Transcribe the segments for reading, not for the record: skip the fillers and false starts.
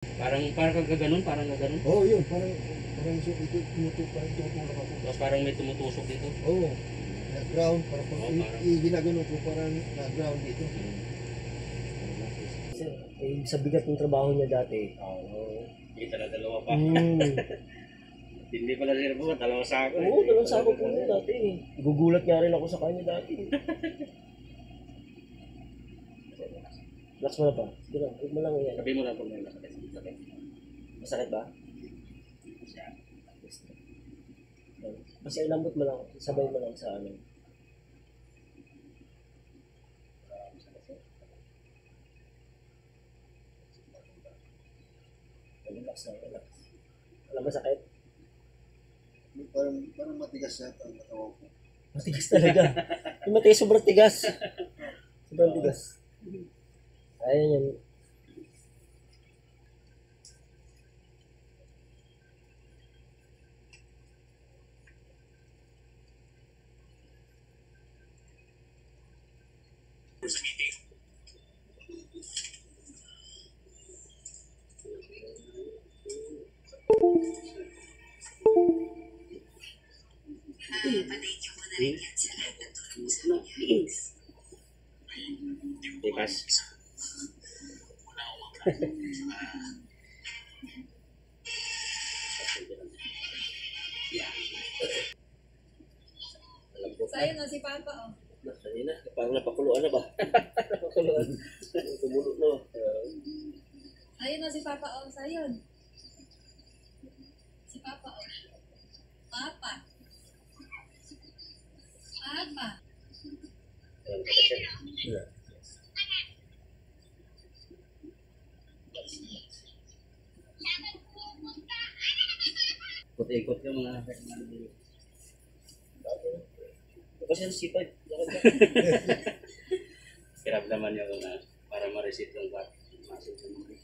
Parang kagaganon, parang gaganon. Oo, yun. Parang ito, tumutupan, tumutulak ako. Tapos parang may tumutusok dito. Oo. Na-ground, parang pag ginagano ko, parang na-ground dito. Sa bigat ng trabaho niya dati. Oo. Kita na dalawa pa. Hindi pala sila po, dalawang sako. Oo, dalawang sako po niya dati. Gugulat nga rin ako sa kanya dati. Relax mo na pa. Sige lang, huwag mo lang yan. Sabi mo lang kung may masakit. Masakit ba? Basta ilambot mo lang, sabay mo lang sa ano. Relax na, relax. Wala ba sakit? Parang matigas yata ang katawan ko. Matigas talaga. Yung matigas, sobrang tigas. Sobrang tigas. Ayan yan. Tikas. Sa'yo na si Papa, oh. Kanina, parang napakuluan na ba? Napakuluan. Tumulog na. Ayun na si Papa, oh. Sa'yo. Si Papa, oh. Papa. Papa. Ayan, kasi. Yeah. Ikot-ikot yung mga Kasi ang sipag. hirap naman yung para ma-receive yung bat. Masok yung mga.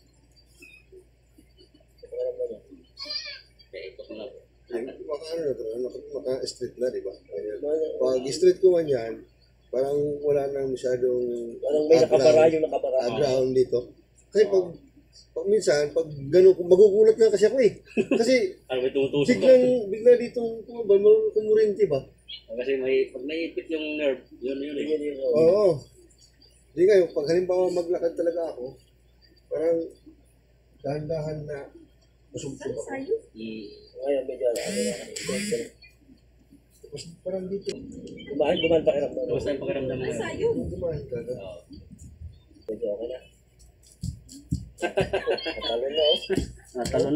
Kaya ikot mo na po. Maka-street na, di ba? Pag street ko man yan, parang wala nang masyadong Parang may nakabara yung nakabara. ground dito. Kasi pag minsan, pag gano'n, magugulat nga kasi ako eh. Kasi Ano may tumutusok ba? bigla ditong kumurinti ba? Kasi pag naipit yung nerve, yun eh. Oo. Hindi nga, pag halimbawa maglakad talaga ako, parang dahan-dahan na masugtog ako. Sa'yo? Ngayon, medyo ano na. Tapos parang dito, Gumahan pakiramdam. Gusto yung pakiramdam mo. Sa'yo. gumahan ka. Oo. Medyo okay na. Natalo na oh. Natalo na.